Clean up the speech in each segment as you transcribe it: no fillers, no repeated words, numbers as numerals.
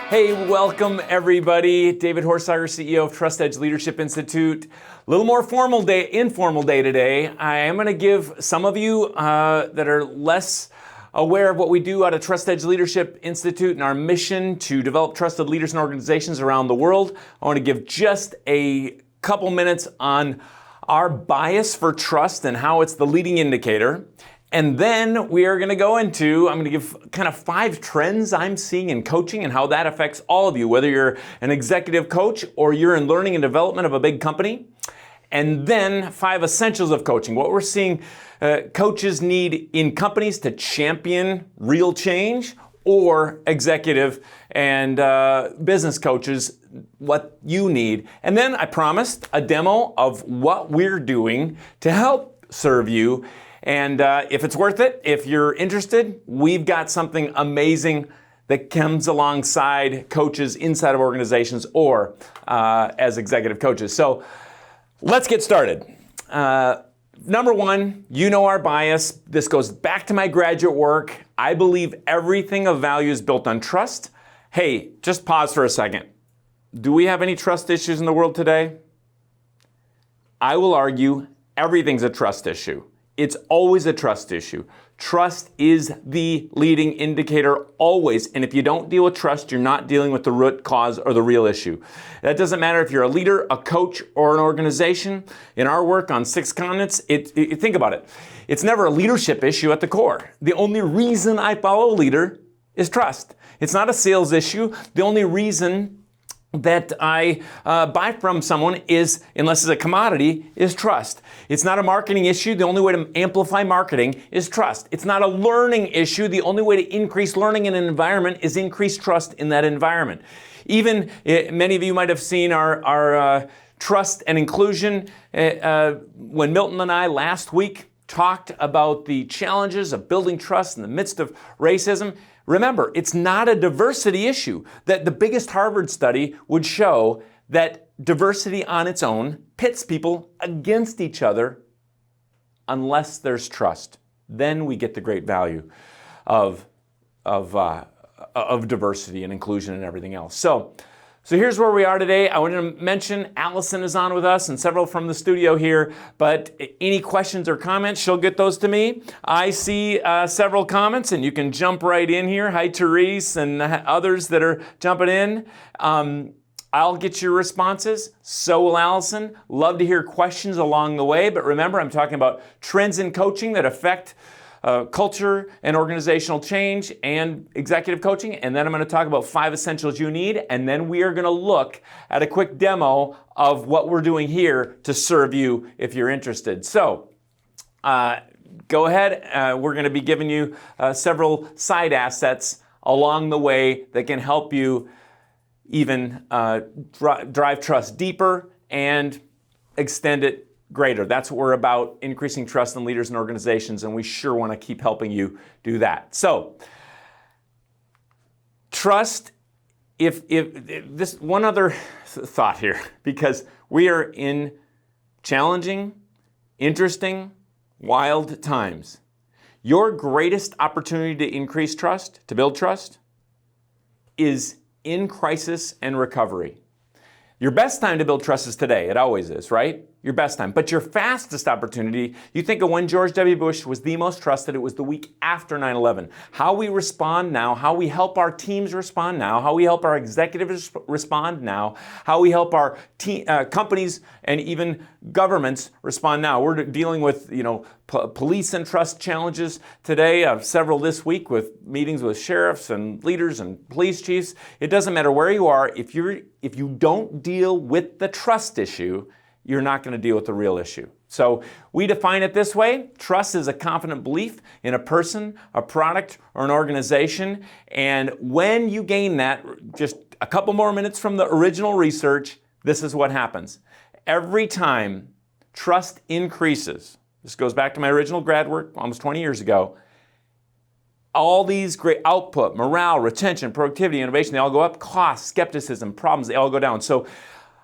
Hey, welcome everybody. David Horsager, CEO of Trust Edge Leadership Institute. A little more informal day today. I am going to give some of you that are less aware of what we do out of Trust Edge Leadership Institute and our mission to develop trusted leaders and organizations around the world. I want to give just a couple minutes on our bias for trust and how it's the leading indicator. And then we are going to go into, I'm going to give kind of 5 trends I'm seeing in coaching and how that affects all of you, whether you're an executive coach or you're in learning and development of a big company. And then 5 essentials of coaching, what we're seeing coaches need in companies to champion real change, or executive and business coaches, what you need. And then I promised a demo of what we're doing to help serve you. And if it's worth it, if you're interested, we've got something amazing that comes alongside coaches inside of organizations or as executive coaches. So let's get started. Number 1, you know our bias. This goes back to my graduate work. I believe everything of value is built on trust. Hey, just pause for a second. Do we have any trust issues in the world today? I will argue everything's a trust issue. It's always a trust issue. Trust is the leading indicator always. And if you don't deal with trust, you're not dealing with the root cause or the real issue. That doesn't matter if you're a leader, a coach, or an organization. In our work on 6 continents, think about it. It's never a leadership issue at the core. The only reason I follow a leader is trust. It's not a sales issue. The only reason that I buy from someone is, unless it's a commodity, is trust. It's not a marketing issue. The only way to amplify marketing is trust. It's not a learning issue. The only way to increase learning in an environment is increase trust in that environment. Even many of you might have seen our trust and inclusion when Milton and I last week talked about the challenges of building trust in the midst of racism. Remember, it's not a diversity issue. That the biggest Harvard study would show that diversity on its own pits people against each other unless there's trust. Then we get the great value of diversity and inclusion and everything else. So here's where we are today. I wanted to mention Allison is on with us and several from the studio here, but any questions or comments, she'll get those to me. I see several comments and you can jump right in here. Hi, Therese and others that are jumping in. I'll get your responses. So will Allison. Love to hear questions along the way, but remember, I'm talking about trends in coaching that affect culture and organizational change and executive coaching. And then I'm going to talk about 5 essentials you need. And then we are going to look at a quick demo of what we're doing here to serve you if you're interested. So go ahead. We're going to be giving you several side assets along the way that can help you even drive trust deeper and extend it greater. That's what we're about, increasing trust in leaders and organizations, and we sure want to keep helping you do that. So, trust, if this one other thought here, because we are in challenging, interesting, wild times. Your greatest opportunity to increase trust, to build trust, is in crisis and recovery. Your best time to build trust is today. It always is, right? Your best time. But your fastest opportunity, you think of when George W. Bush was the most trusted, it was the week after 9/11. How we respond now, how we help our teams respond now, how we help our executives respond now, how we help our companies and even governments respond now. We're dealing with, police and trust challenges today, several this week with meetings with sheriffs and leaders and police chiefs. It doesn't matter where you are, if you don't deal with the trust issue, you're not going to deal with the real issue. So we define it this way. Trust is a confident belief in a person, a product, or an organization. And when you gain that, just a couple more minutes from the original research, this is what happens. Every time trust increases, this goes back to my original grad work almost 20 years ago, all these great output, morale, retention, productivity, innovation, they all go up. Cost, skepticism, problems, they all go down. So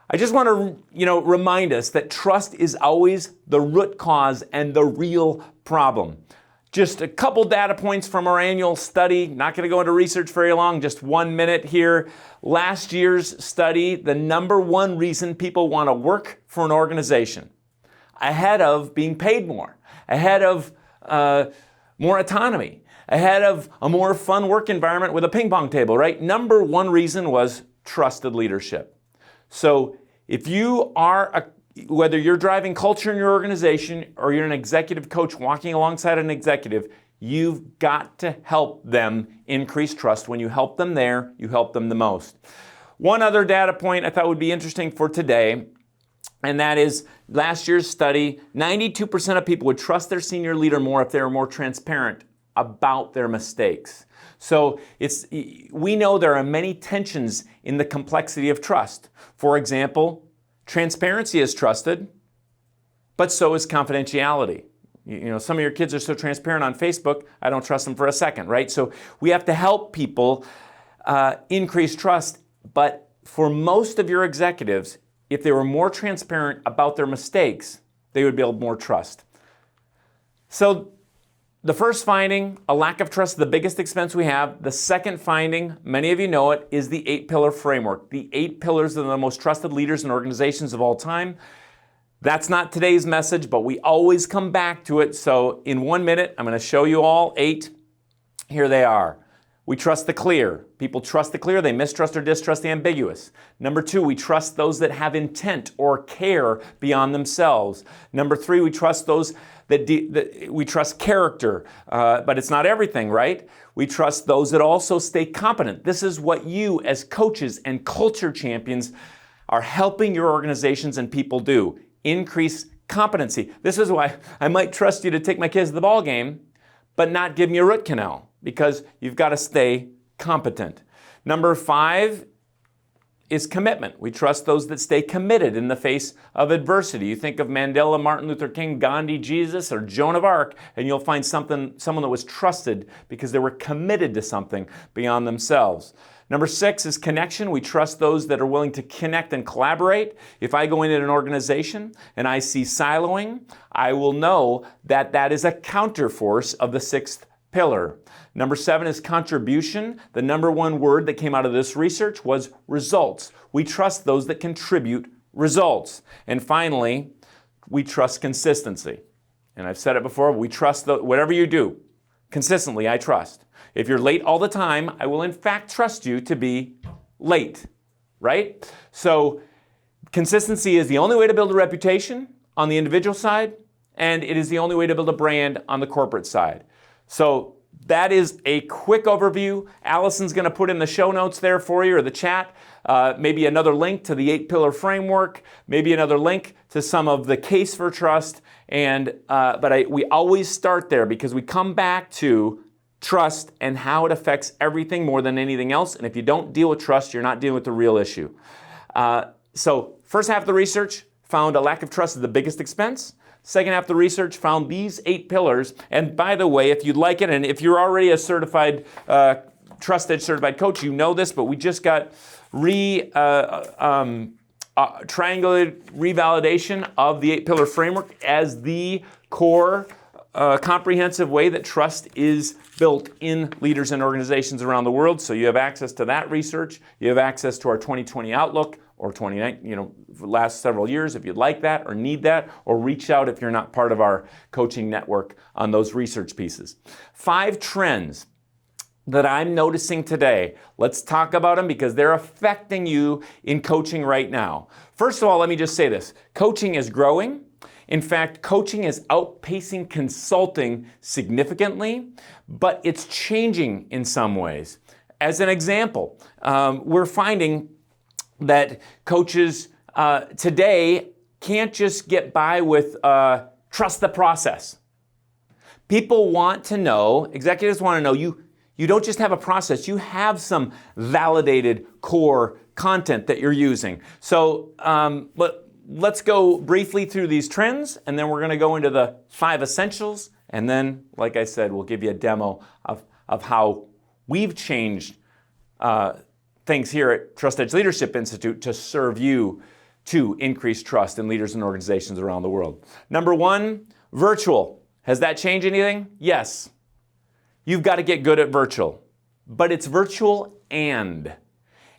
I just want to, remind us that trust is always the root cause and the real problem. Just a couple data points from our annual study. Not going to go into research very long, just 1 minute here. Last year's study, the number one reason people want to work for an organization, ahead of being paid more, ahead of more autonomy, ahead of a more fun work environment with a ping pong table, right? Number one reason was trusted leadership. So if you are whether you're driving culture in your organization or you're an executive coach walking alongside an executive, you've got to help them increase trust. When you help them there, you help them the most. One other data point I thought would be interesting for today, and that is last year's study, 92% of people would trust their senior leader more if they were more transparent about their mistakes. So we know there are many tensions in the complexity of trust. For example, transparency is trusted, but so is confidentiality. You know, some of your kids are so transparent on Facebook, I don't trust them for a second, right? So we have to help people increase trust, but for most of your executives, if they were more transparent about their mistakes, they would build more trust. So the first finding, a lack of trust is the biggest expense we have. The second finding, many of you know it, is the 8-pillar framework. The 8 pillars are the most trusted leaders and organizations of all time. That's not today's message, but we always come back to it. So in 1 minute, I'm going to show you all 8. Here they are. We trust the clear. People trust the clear. They mistrust or distrust the ambiguous. Number 2, we trust those that have intent or care beyond themselves. Number 3, we trust those that we trust character, but it's not everything, right? We trust those that also stay competent. This is what you as coaches and culture champions are helping your organizations and people do. Increase competency. This is why I might trust you to take my kids to the ball game, but not give me a root canal, because you've got to stay competent. Number 5 is commitment. We trust those that stay committed in the face of adversity. You think of Mandela, Martin Luther King, Gandhi, Jesus, or Joan of Arc, and you'll find someone that was trusted because they were committed to something beyond themselves. Number 6 is connection. We trust those that are willing to connect and collaborate. If I go into an organization and I see siloing, I will know that that is a counterforce of the 6th pillar. Number 7 is contribution. The number one word that came out of this research was results. We trust those that contribute results. And finally, we trust consistency. And I've said it before, we trust whatever you do. Consistently, I trust. If you're late all the time, I will in fact trust you to be late, right? So consistency is the only way to build a reputation on the individual side, and it is the only way to build a brand on the corporate side. So that is a quick overview. Allison's going to put in the show notes there for you, or the chat, maybe another link to the 8-pillar framework, maybe another link to some of the case for trust. But we always start there because we come back to trust and how it affects everything more than anything else. And if you don't deal with trust, you're not dealing with the real issue. So first half of the research found a lack of trust is the biggest expense. Second half of the research found these 8 pillars. And by the way, if you'd like it, and if you're already a certified, Trust Edge certified coach, you know this, but we just got triangulated revalidation of the 8-pillar framework as the core comprehensive way that trust is built in leaders and organizations around the world. So you have access to that research. You have access to our 2020 Outlook, or 29, for the last several years if you'd like that or need that, or reach out if you're not part of our coaching network on those research pieces. 5 trends that I'm noticing today. Let's talk about them because they're affecting you in coaching right now. First of all, let me just say this. Coaching is growing. In fact, coaching is outpacing consulting significantly, but it's changing in some ways. As an example, we're finding that coaches today can't just get by with trust the process. People want to know, executives want to know, you don't just have a process, you have some validated core content that you're using. So let's go briefly through these trends, and then we're going to go into the 5 essentials, and then, like I said, we'll give you a demo of how we've changed things here at Trust Edge Leadership Institute to serve you to increase trust in leaders and organizations around the world. Number 1, virtual Has that changed anything? Yes. You've got to get good at virtual, but it's virtual and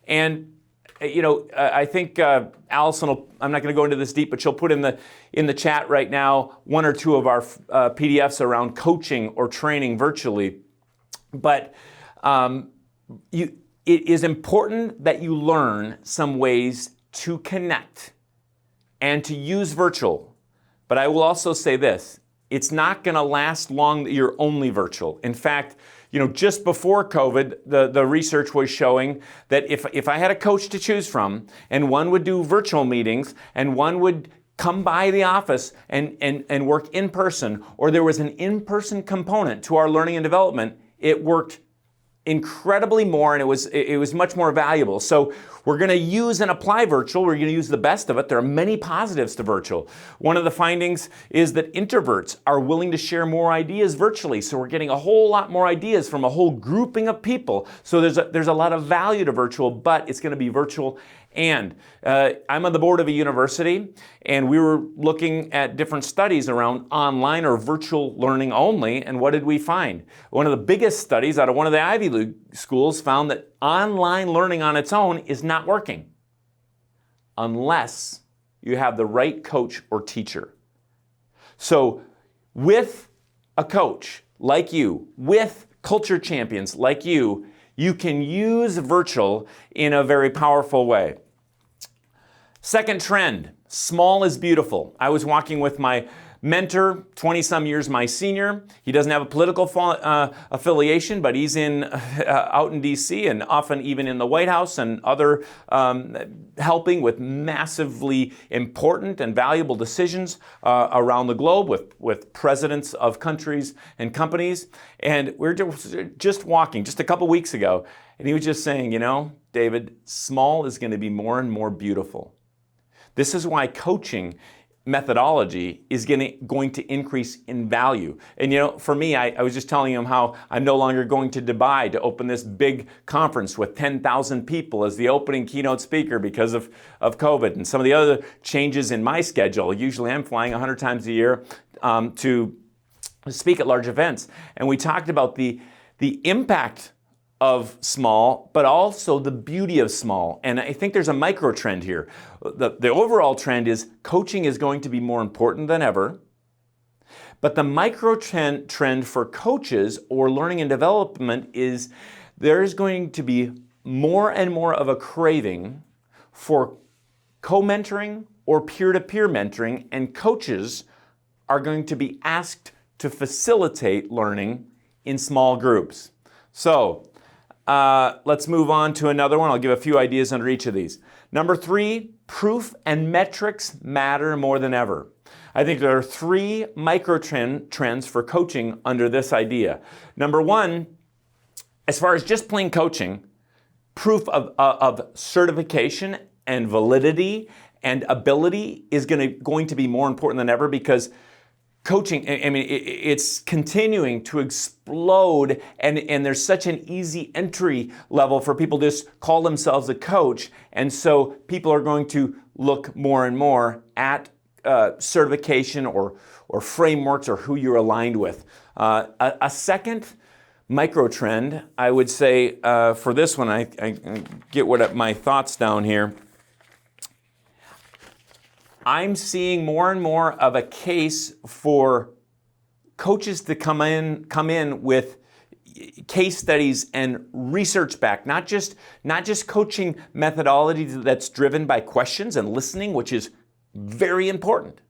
I think Allison will, I'm not going to go into this deep, but she'll put in the chat right now one or two of our PDFs around coaching or training virtually. But it is important that you learn some ways to connect and to use virtual. But I will also say this, it's not going to last long that you're only virtual. In fact, just before COVID, the research was showing that if I had a coach to choose from, and one would do virtual meetings, and one would come by the office and work in person, or there was an in-person component to our learning and development, it worked incredibly more, and it was much more valuable. So we're going to use and apply virtual. We're going to use the best of it. There are many positives to virtual. One of the findings is that introverts are willing to share more ideas virtually. So we're getting a whole lot more ideas from a whole grouping of people. So there's a lot of value to virtual, but it's going to be virtual. And I'm on the board of a university, and we were looking at different studies around online or virtual learning only, and what did we find? One of the biggest studies out of one of the Ivy League schools found that online learning on its own is not working unless you have the right coach or teacher. So with a coach like you, with culture champions like you can use virtual in a very powerful way. Second trend, small is beautiful. I was walking with my mentor, 20-some years my senior. He doesn't have a political affiliation, but he's out in D.C. and often even in the White House and other helping with massively important and valuable decisions around the globe with presidents of countries and companies. And we were just walking just a couple weeks ago, and he was just saying, David, small is going to be more and more beautiful. This is why coaching methodology is going to increase in value. And for me, I was just telling him how I'm no longer going to Dubai to open this big conference with 10,000 people as the opening keynote speaker because of COVID and some of the other changes in my schedule. Usually I'm flying 100 times a year to speak at large events. And we talked about the impact of small, but also the beauty of small. And I think there's a micro trend here. The overall trend is coaching is going to be more important than ever. But the micro trend for coaches or learning and development is there's going to be more and more of a craving for co-mentoring or peer-to-peer mentoring, and coaches are going to be asked to facilitate learning in small groups. So, let's move on to another one. I'll give a few ideas under each of these. Number 3, proof and metrics matter more than ever. I think there are 3 micro trends for coaching under this idea. Number 1, as far as just plain coaching, proof of certification and validity and ability is going to be more important than ever, because coaching, it's continuing to explode, and there's such an easy entry level for people to just call themselves a coach. And so people are going to look more and more at certification or frameworks or who you're aligned with. A second micro trend, I would say, for this one, I get my thoughts down here. I'm seeing more and more of a case for coaches to come in with case studies and research back, not just coaching methodology that's driven by questions and listening, which is very important,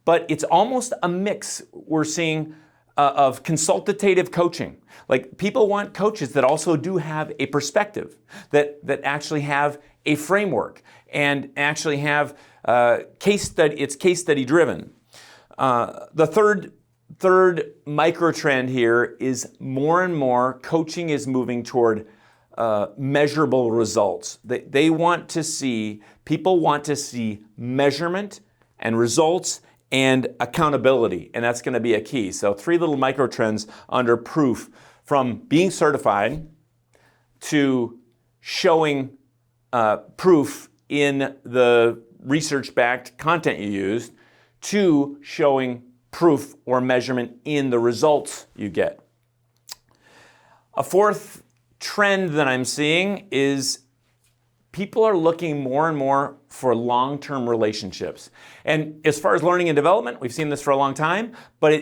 but it's almost a mix we're seeing of consultative coaching. Like, people want coaches that also do have a perspective, that actually have a framework and actually have case study driven. The third micro trend here is more and more coaching is moving toward measurable results. People want to see measurement and results and accountability, and that's going to be a key. So 3 little micro trends under proof, from being certified to showing proof in the research-backed content you used, to showing proof or measurement in the results you get. A fourth trend that I'm seeing is people are looking more and more for long-term relationships. And as far as learning and development, we've seen this for a long time, but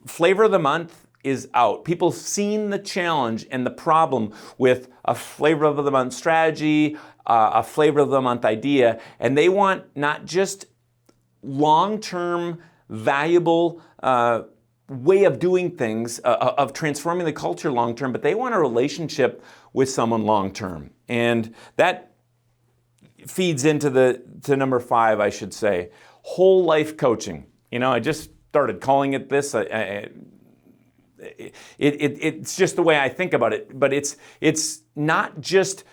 flavor of the month is out. People have seen the challenge and the problem with a flavor of the month strategy, a flavor of the month idea, and they want not just long-term, valuable way of doing things, of transforming the culture long-term, but they want a relationship with someone long-term. And that feeds into number 5, I should say, whole life coaching. I just started calling it this. It's just the way I think about it, but it's not just,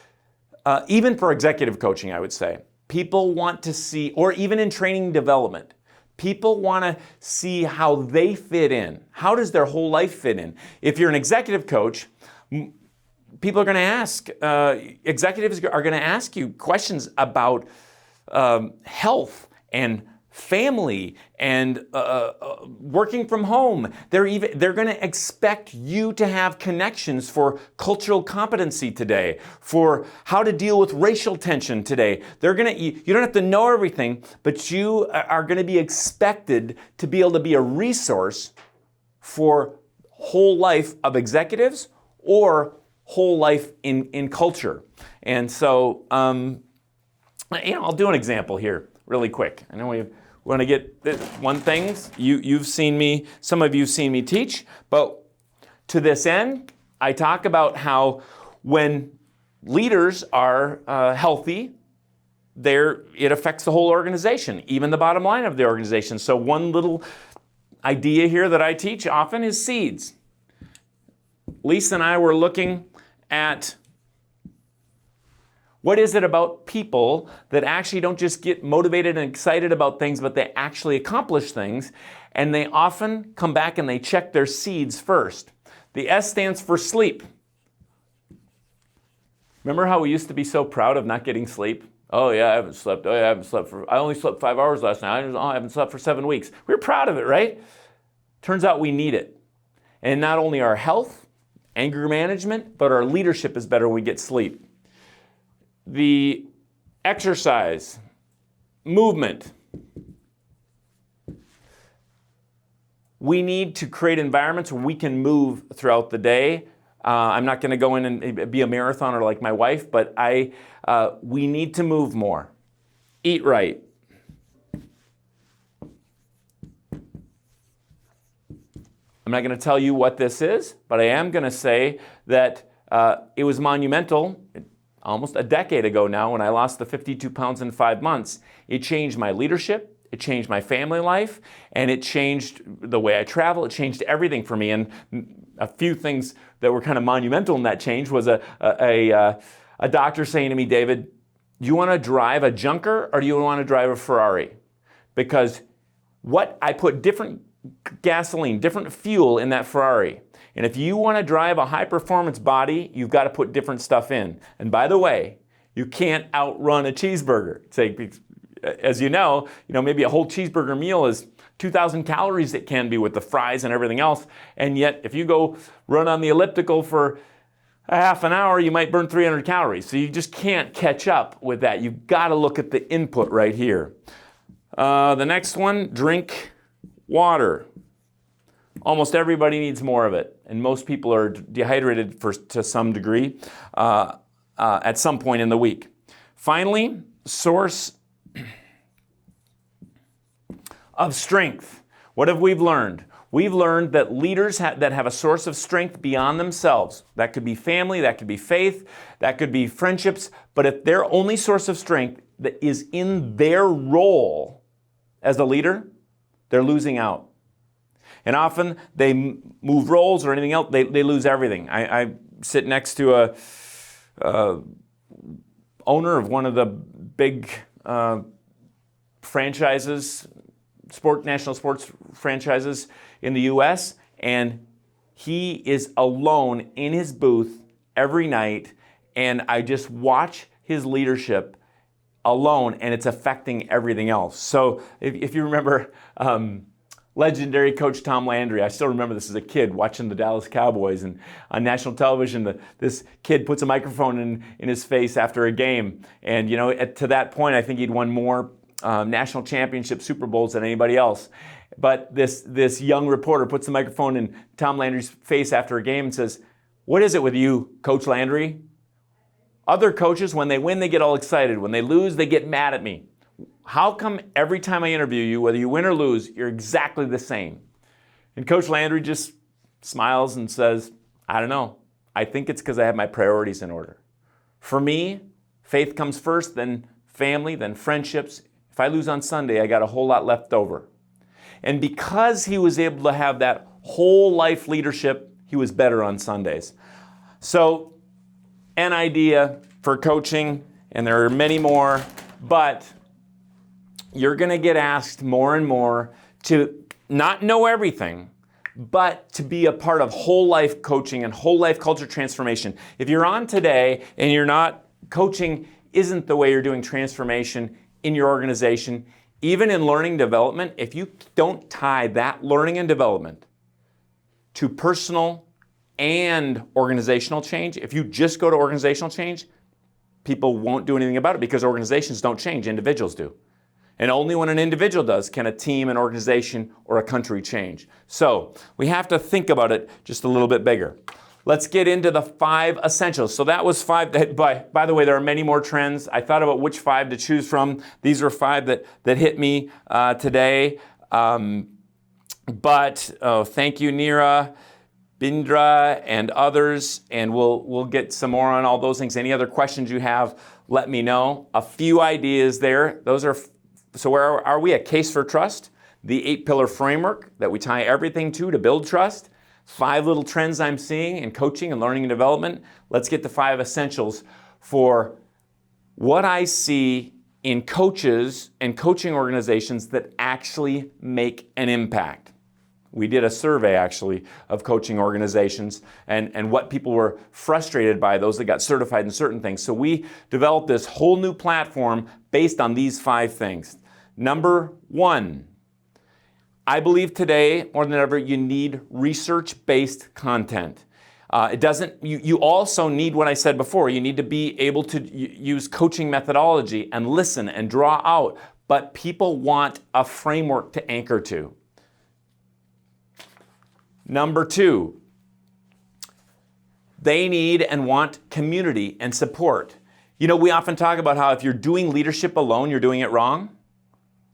even for executive coaching, I would say, people want to see, or even in training and development, people want to see how they fit in. How does their whole life fit in? If you're an executive coach, people are going to ask, executives are going to ask you questions about health and family and working from home. They're going to expect you to have connections for cultural competency today, for how to deal with racial tension today. You don't have to know everything, but you are going to be expected to be able to be a resource for whole life of executives or whole life in culture. And so, I'll do an example here really quick. I know we want to get this one thing. You've seen me, some of you have seen me teach, but to this end, I talk about how when leaders are healthy, it affects the whole organization, even the bottom line of the organization. So one little idea here that I teach often is seeds. Lisa and I were looking at what is it about people that actually don't just get motivated and excited about things, but they actually accomplish things, and they often come back and they check their seeds first. The S stands for sleep. Remember how we used to be so proud of not getting sleep? Oh yeah, I haven't slept. Oh yeah, I only slept 5 hours last night. I haven't slept for 7 weeks. We're proud of it, right? Turns out we need it. And not only our health, anger management, but our leadership is better when we get sleep. The exercise, movement. We need to create environments where we can move throughout the day. I'm not going to go in and be a marathoner like my wife, but we need to move more. Eat right. I'm not going to tell you what this is, but I am going to say that it was monumental almost a decade ago now when I lost the 52 pounds in 5 months. It changed my leadership, it changed my family life, and it changed the way I travel. It changed everything for me. And a few things that were kind of monumental in that change was a doctor saying to me, David, do you want to drive a junker or do you want to drive a Ferrari? Because I put different gasoline, different fuel in that Ferrari. And if you want to drive a high-performance body, you've got to put different stuff in. And by the way, you can't outrun a cheeseburger. As you know, maybe a whole cheeseburger meal is 2,000 calories it can be with the fries and everything else. And yet, if you go run on the elliptical for a half an hour, you might burn 300 calories. So you just can't catch up with that. You've got to look at the input right here. The next one, drink water. Almost everybody needs more of it, and most people are dehydrated to some degree at some point in the week. Finally, source of strength. What have we learned? We've learned that leaders that have a source of strength beyond themselves, that could be family, that could be faith, that could be friendships, but if their only source of strength that is in their role as a leader, they're losing out. And often they move roles or anything else, they lose everything. I sit next to a owner of one of the big franchises, national sports franchises in the U.S., and he is alone in his booth every night, and I just watch his leadership alone, and it's affecting everything else. So if you remember legendary coach Tom Landry. I still remember this as a kid watching the Dallas Cowboys, and on national television, this kid puts a microphone in his face after a game. And to that point, I think he'd won more national championship Super Bowls than anybody else. But this young reporter puts the microphone in Tom Landry's face after a game and says, "What is it with you, Coach Landry? Other coaches, when they win, they get all excited. When they lose, they get mad at me. How come every time I interview you, whether you win or lose, you're exactly the same?" And Coach Landry just smiles and says, "I don't know. I think it's because I have my priorities in order. For me, faith comes first, then family, then friendships. If I lose on Sunday, I got a whole lot left over." And because he was able to have that whole life leadership, he was better on Sundays. So, an idea for coaching, and there are many more, but you're going to get asked more and more to not know everything, but to be a part of whole life coaching and whole life culture transformation. If you're on today and you're not, coaching isn't the way you're doing transformation in your organization, even in learning development, if you don't tie that learning and development to personal and organizational change, if you just go to organizational change, people won't do anything about it because organizations don't change, individuals do. And only when an individual does can a team, an organization, or a country change. So we have to think about it just a little bit bigger. Let's get into the 5 essentials. So that was 5. By the way, there are many more trends. I thought about which 5 to choose from. These are 5 that hit me today. Thank you, Neera, Bindra, and others. And we'll get some more on all those things. Any other questions you have, let me know. A few ideas there. Those are. So where are we? A case for trust, the 8-pillar framework that we tie everything to build trust, 5 little trends I'm seeing in coaching and learning and development. Let's get to 5 essentials for what I see in coaches and coaching organizations that actually make an impact. We did a survey, actually, of coaching organizations and what people were frustrated by, those that got certified in certain things. So we developed this whole new platform based on these 5 things. Number 1, I believe today, more than ever, you need research-based content. You also need what I said before. You need to be able to use coaching methodology and listen and draw out. But people want a framework to anchor to. Number 2, they need and want community and support. We often talk about how if you're doing leadership alone, you're doing it wrong.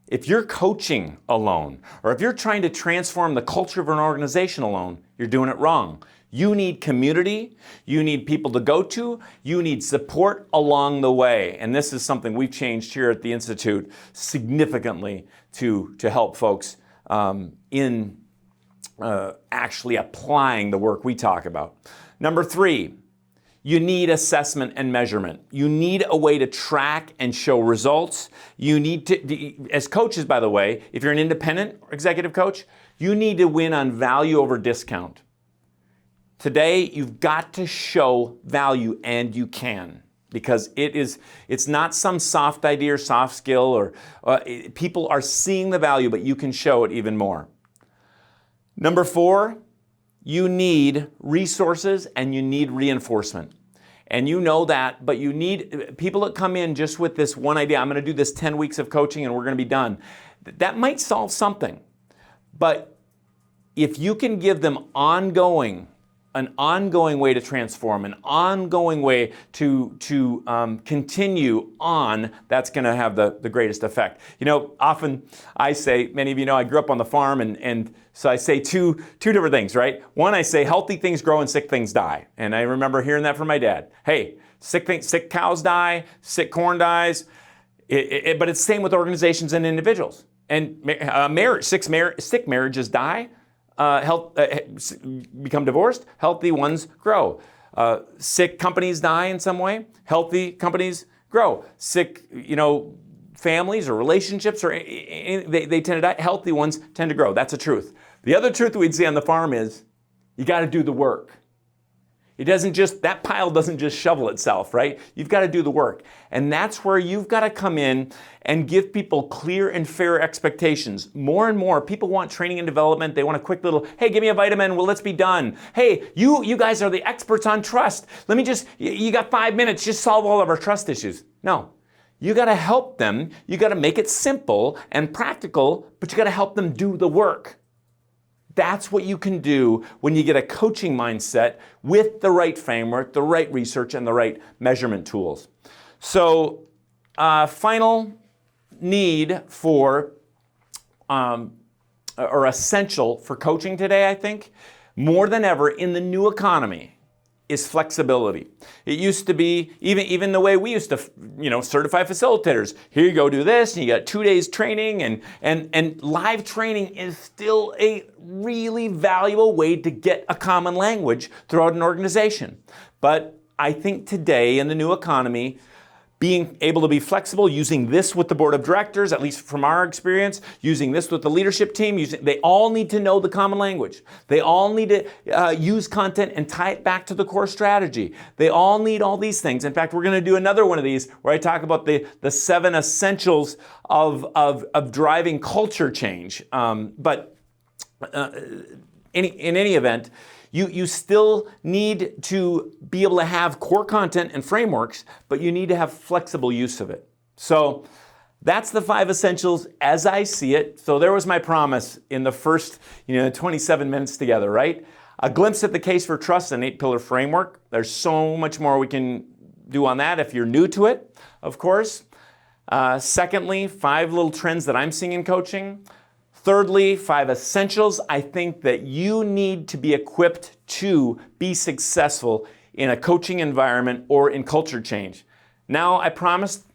If you're coaching alone, or if you're trying to transform the culture of an organization alone, you're doing it wrong. You need community, you need people to go to, you need support along the way. And this is something we've changed here at the Institute significantly to help folks in actually applying the work we talk about. Number 3, you need assessment and measurement. You need a way to track and show results. You need to, as coaches, by the way, if you're an independent executive coach, you need to win on value over discount. Today, you've got to show value, and you can, because it's not some soft idea or soft skill, or people are seeing the value, but you can show it even more. Number 4, you need resources and you need reinforcement. And you know that, but you need people that come in just with this one idea. I'm going to do this 10 weeks of coaching and we're going to be done. That might solve something. But if you can give them an ongoing way to transform, an ongoing way to continue on, that's going to have the greatest effect. Often I say, many of you know, I grew up on the farm, and so I say two different things, right? One, I say healthy things grow and sick things die. And I remember hearing that from my dad. Hey, sick cows die, sick corn dies, but it's the same with organizations and individuals. And sick marriages die. Become divorced, healthy ones grow. Sick companies die in some way, healthy companies grow. Sick, families or relationships, or they tend to die, healthy ones tend to grow. That's a truth. The other truth we'd see on the farm is you got to do the work. That pile doesn't just shovel itself, right? You've got to do the work. And that's where you've got to come in and give people clear and fair expectations. More and more, people want training and development. They want a quick little, hey, give me a vitamin, well, let's be done. Hey, you guys are the experts on trust. You got 5 minutes, just solve all of our trust issues. No. You got to help them. You got to make it simple and practical, but you got to help them do the work. That's what you can do when you get a coaching mindset with the right framework, the right research, and the right measurement tools. So, final need for, or essential for coaching today, I think, more than ever in the new economy, is flexibility. It used to be, even the way we used to, certify facilitators. Here you go, do this, and you got 2 days training, and live training is still a really valuable way to get a common language throughout an organization. But I think today in the new economy, being able to be flexible, using this with the board of directors, at least from our experience, using this with the leadership team, they all need to know the common language. They all need to use content and tie it back to the core strategy. They all need all these things. In fact, we're going to do another one of these where I talk about the 7 essentials of driving culture change. But in any event, you still need to be able to have core content and frameworks, but you need to have flexible use of it. So that's the 5 essentials as I see it. So there was my promise in the first 27 minutes together, right? A glimpse at the case for trust, an 8-pillar framework. There's so much more we can do on that if you're new to it, of course. Secondly, 5 little trends that I'm seeing in coaching. Thirdly, 5 essentials I think that you need to be equipped to be successful in a coaching environment or in culture change. Now, I promised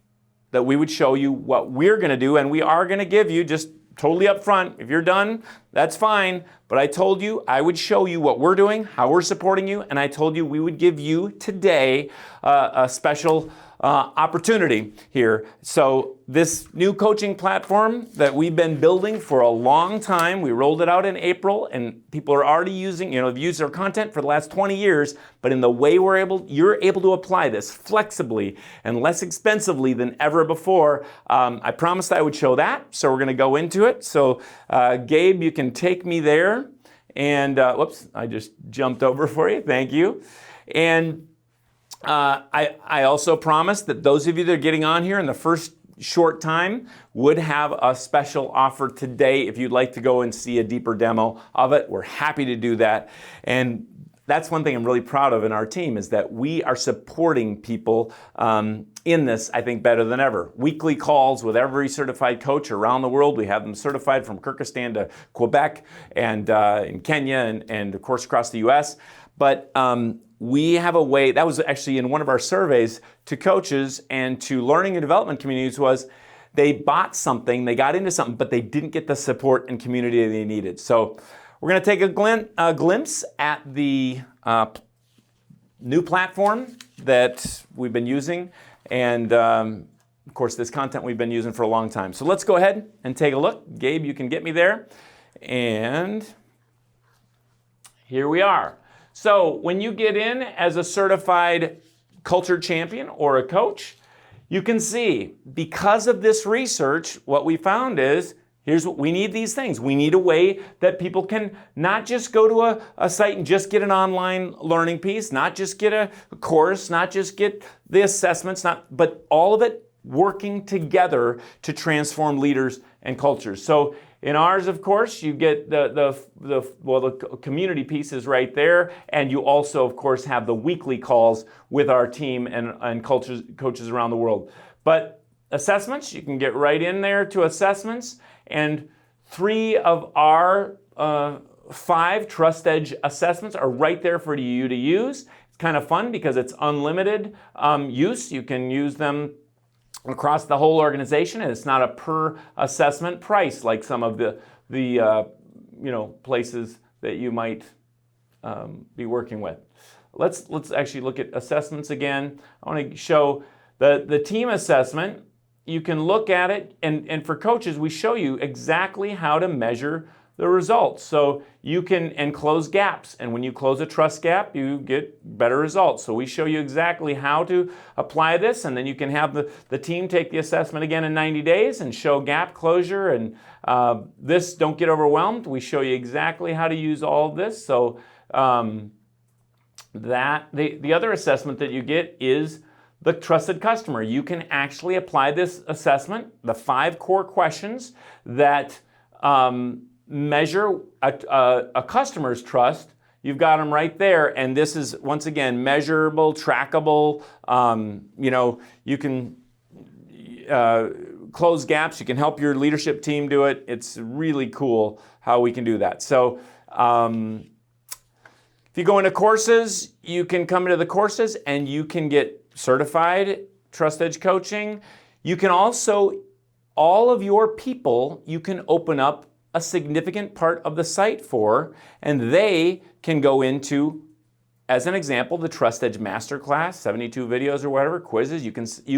that we would show you what we're going to do, and we are going to give you, just totally upfront, if you're done, that's fine, but I told you I would show you what we're doing, how we're supporting you, and I told you we would give you today a special opportunity here. So this new coaching platform that we've been building for a long time, we rolled it out in April, and people are already using, have used our content for the last 20 years, but in the way you're able to apply this flexibly and less expensively than ever before. I promised I would show that, so we're going to go into it. So Gabe, you can take me there. And whoops, I just jumped over for you. Thank you. And I also promised that those of you that are getting on here in the first short time would have a special offer today. If you'd like to go and see a deeper demo of it, we're happy to do that. And that's one thing I'm really proud of in our team, is that we are supporting people in this, I think, better than ever. Weekly calls with every certified coach around the world. We have them certified from Kyrgyzstan to Quebec and in Kenya and of course across the U.S. But we have a way, that was actually in one of our surveys to coaches and to learning and development communities, was they bought something, they got into something, but they didn't get the support and community they needed. So we're going to take a glimpse at the new platform that we've been using, and of course this content we've been using for a long time. So let's go ahead and take a look. Gabe, you can get me there. And here we are. So when you get in as a certified culture champion or a coach, you can see, because of this research, what we found is, here's what we need: these things. We need a way that people can not just go to a site and just get an online learning piece, not just get a course, not just get the assessments, but all of it working together to transform leaders and cultures. So in ours, of course, you get the community pieces right there, and you also, of course, have the weekly calls with our team and coaches around the world. But assessments, you can get right in there to assessments, and 3 of our 5 Trust Edge assessments are right there for you to use. It's kind of fun because it's unlimited use. You can use them across the whole organization, and it's not a per assessment price like some of the places that you might be working with. Let's actually look at assessments again. I want to show the team assessment. You can look at it, and for coaches, we show you exactly how to measure the results. So you can, and close gaps. And when you close a trust gap, you get better results. So we show you exactly how to apply this, and then you can have the team take the assessment again in 90 days and show gap closure. And this, don't get overwhelmed. We show you exactly how to use all of this. So the other assessment that you get is the trusted customer. You can actually apply this assessment, the 5 core questions that measure a customer's trust. You've got them right there, and this is, once again, measurable, trackable. You can close gaps. You can help your leadership team do it. It's really cool how we can do that. So if you go into courses, you can come into the courses and you can get certified Trust Edge coaching. You can also, all of your people, you can open up a significant part of the site for, and they can go into, as an example, the Trust Edge Masterclass, 72 videos or whatever, quizzes. You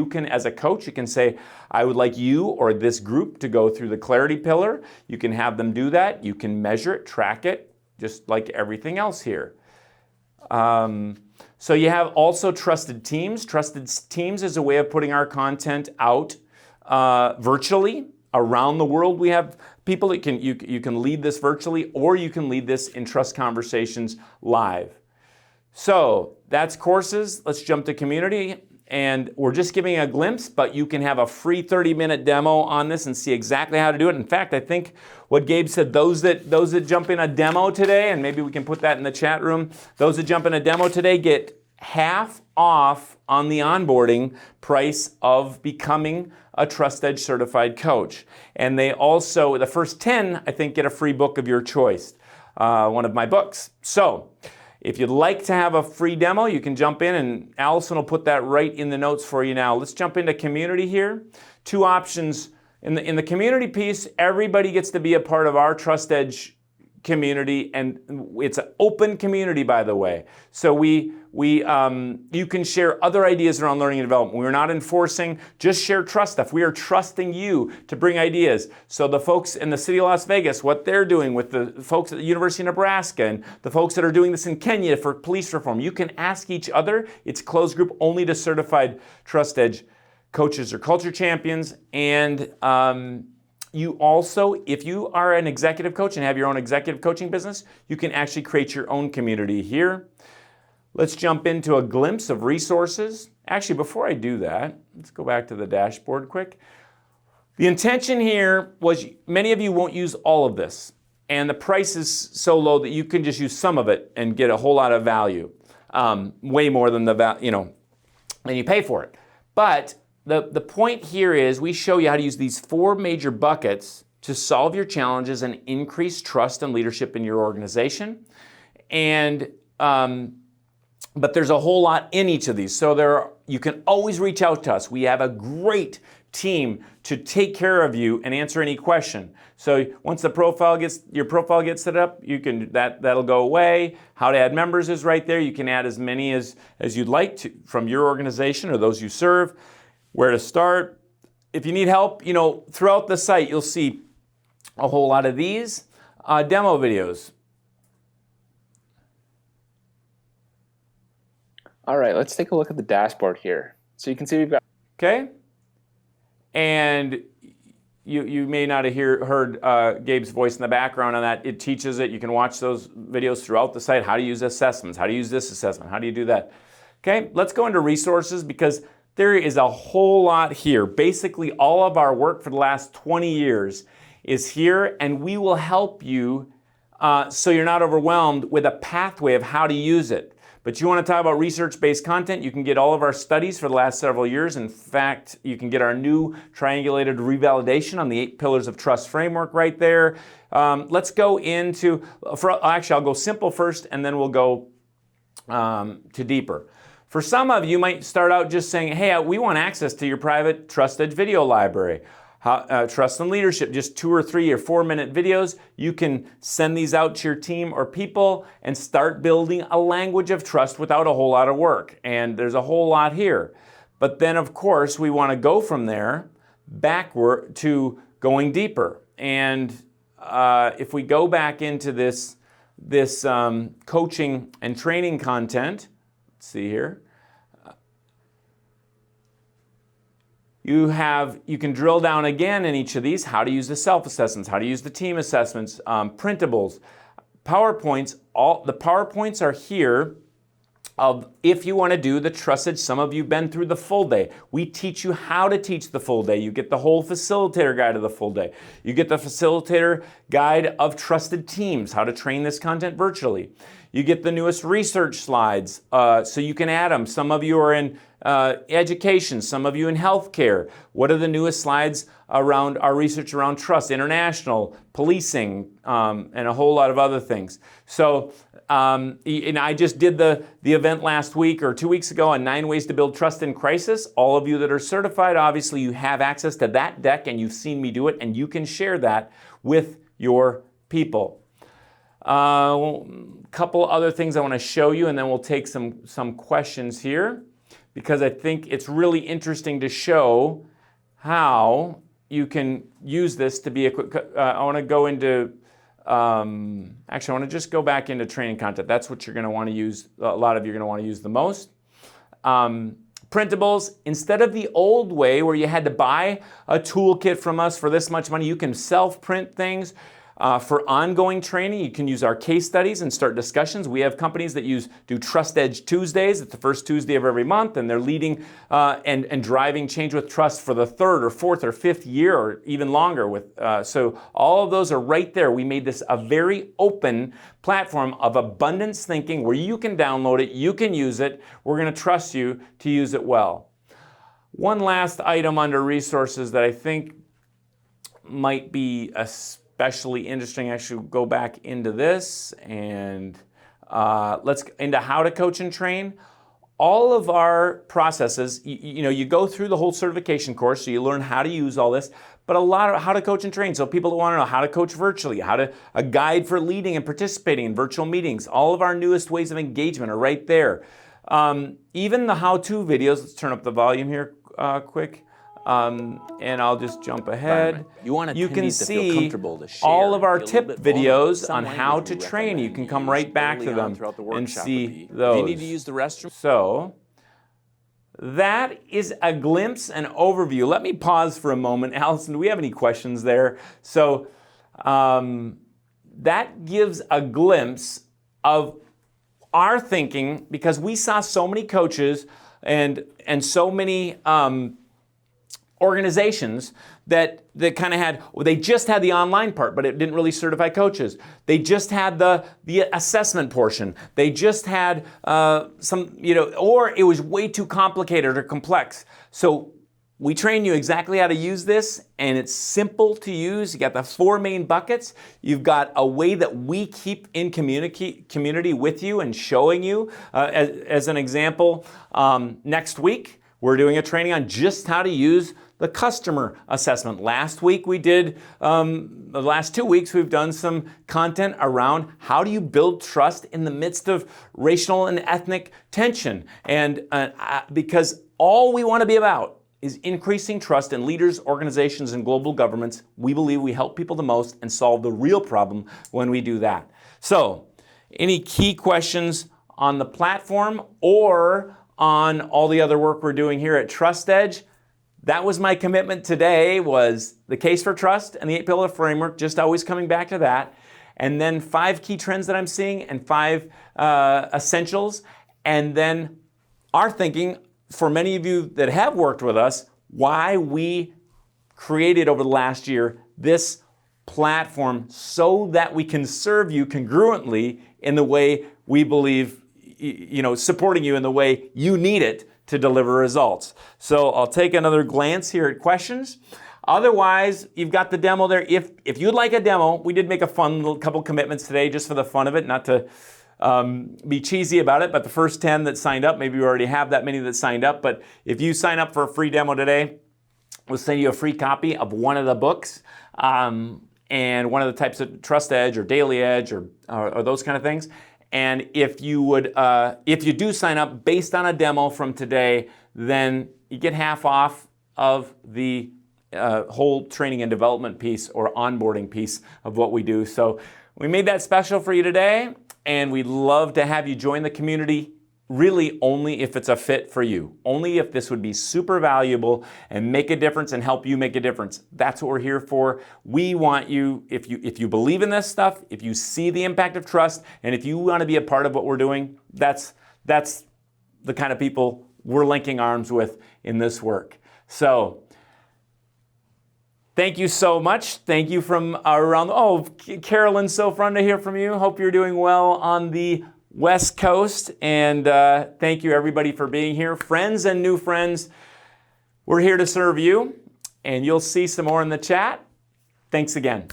can, as a coach, you can say, I would like you or this group to go through the clarity pillar. You can have them do that. You can measure it, track it, just like everything else here. So you have also Trusted Teams. Trusted Teams is a way of putting our content out virtually around the world. We have people that you can lead this virtually, or you can lead this in Trust Conversations live. So that's courses. Let's jump to community. And we're just giving a glimpse, but you can have a free 30-minute demo on this and see exactly how to do it. In fact, I think what Gabe said, those that jump in a demo today, and maybe we can put that in the chat room, those that jump in a demo today get half off on the onboarding price of becoming a Trust Edge certified coach. And they also, the first 10, I think, get a free book of your choice, one of my books. So if you'd like to have a free demo, you can jump in, and Allison will put that right in the notes for you now. Let's jump into community here. 2 options. In the community piece, everybody gets to be a part of our Trust Edge community, and it's an open community, by the way. So you can share other ideas around learning and development. We're not enforcing, just share trust stuff. We are trusting you to bring ideas. So the folks in the city of Las Vegas, what they're doing with the folks at the University of Nebraska, and the folks that are doing this in Kenya for police reform, you can ask each other. It's closed group only to certified Trust Edge coaches or culture champions. And you also, if you are an executive coach and have your own executive coaching business, you can actually create your own community here. Let's jump into a glimpse of resources. Actually, before I do that, let's go back to the dashboard quick. The intention here was many of you won't use all of this, and the price is so low that you can just use some of it and get a whole lot of value, way more than than you pay for it. But the point here is we show you how to use these 4 major buckets to solve your challenges and increase trust and leadership in your organization. And but there's a whole lot in each of these. So you can always reach out to us. We have a great team to take care of you and answer any question. So once your profile gets set up, you can that'll go away. How to add members is right there. You can add as many as you'd like to from your organization or those you serve. Where to start. If you need help, throughout the site, you'll see a whole lot of these demo videos. All right, let's take a look at the dashboard here. So you can see we've got... Okay. And you may not have heard Gabe's voice in the background on that. It teaches it. You can watch those videos throughout the site. How to use assessments. How to use this assessment. How do you do that? Okay, let's go into resources because there is a whole lot here. Basically, all of our work for the last 20 years is here, and we will help you so you're not overwhelmed with a pathway of how to use it. But you want to talk about research-based content, you can get all of our studies for the last several years. In fact, you can get our new triangulated revalidation on the 8 pillars of trust framework right there. Let's go into, actually I'll go simple first and then we'll go to deeper. For some of you might start out just saying, hey, we want access to your private Trust Edge video library. Trust and leadership, just 2 or 3 or 4 minute videos. You can send these out to your team or people and start building a language of trust without a whole lot of work. And there's a whole lot here. But then, of course, we want to go from there backward to going deeper. And if we go back into this coaching and training content, let's see here. You can drill down again in each of these, how to use the self-assessments, how to use the team assessments, printables, PowerPoints. All the PowerPoints are here of if you want to do the trusted. Some of you have been through the full day. We teach you how to teach the full day. You get the whole facilitator guide of the full day. You get the facilitator guide of trusted teams, how to train this content virtually. You get the newest research slides, so you can add them. Some of you are in education, some of you in healthcare. What are the newest slides around our research around trust, international, policing, and a whole lot of other things. So, and I just did the event last week or 2 weeks ago on 9 ways to build trust in crisis. All of you that are certified, obviously you have access to that deck and you've seen me do it, and you can share that with your people. Couple other things I want to show you, and then we'll take some questions here, because I think it's really interesting to show how you can use this to be a quick. I want to go into. Actually, I want to just go back into training content. That's what you're going to want to use. A lot of you are going to want to use the most. Printables, instead of the old way where you had to buy a toolkit from us for this much money, you can self-print things. For ongoing training, you can use our case studies and start discussions. We have companies that do Trust Edge Tuesdays. It's the first Tuesday of every month, and they're leading and driving change with trust for the 3rd or 4th or 5th year, or even longer. So all of those are right there. We made this a very open platform of abundance thinking where you can download it, you can use it. We're going to trust you to use it well. One last item under resources that I think might be especially interesting. I should go back into this, and let's into how to coach and train. All of our processes, you go through the whole certification course, so you learn how to use all this, but a lot of how to coach and train. So people that want to know how to coach virtually, a guide for leading and participating in virtual meetings. All of our newest ways of engagement are right there. Even the how-to videos. Let's turn up the volume here quick. And I'll just jump ahead. You can see all of our tip videos on how to train. You can come right back to them and see those. If you need to use the restroom. So that is a glimpse and overview. Let me pause for a moment. Allison, do we have any questions there? So that gives a glimpse of our thinking, because we saw so many coaches and so many organizations that kind of they just had the online part, but it didn't really certify coaches. They just had the assessment portion. They just had or it was way too complicated or complex. So we train you exactly how to use this, and it's simple to use. You got the 4 main buckets. You've got a way that we keep in community with you and showing you. As an example, next week, we're doing a training on just how to use the customer assessment. Last week we did, the last 2 weeks we've done some content around how do you build trust in the midst of racial and ethnic tension. And because all we want to be about is increasing trust in leaders, organizations, and global governments. We believe we help people the most and solve the real problem when we do that. So, any key questions on the platform or on all the other work we're doing here at Trust Edge? That was my commitment today, was the case for trust and the 8-pillar framework, just always coming back to that. And then 5 key trends that I'm seeing and 5 essentials. And then our thinking, for many of you that have worked with us, why we created over the last year this platform so that we can serve you congruently in the way we believe, supporting you in the way you need it to deliver results. So I'll take another glance here at questions. Otherwise, you've got the demo there. If you'd like a demo, we did make a fun little couple commitments today just for the fun of it, not to be cheesy about it, but the first 10 that signed up, maybe you already have that many that signed up, but if you sign up for a free demo today, we'll send you a free copy of one of the books and one of the types of Trust Edge or Daily Edge or those kind of things. And if you do sign up based on a demo from today, then you get half off of the whole training and development piece or onboarding piece of what we do. So we made that special for you today, and we'd love to have you join the community, really only if it's a fit for you. Only if this would be super valuable and make a difference and help you make a difference. That's what we're here for. We want you, if you believe in this stuff, if you see the impact of trust, and if you want to be a part of what we're doing, that's the kind of people we're linking arms with in this work. So thank you so much. Thank you from around, Carolyn, so fun to hear from you. Hope you're doing well on the West Coast, and thank you everybody for being here. Friends and new friends, we're here to serve you, and you'll see some more in the chat. Thanks again.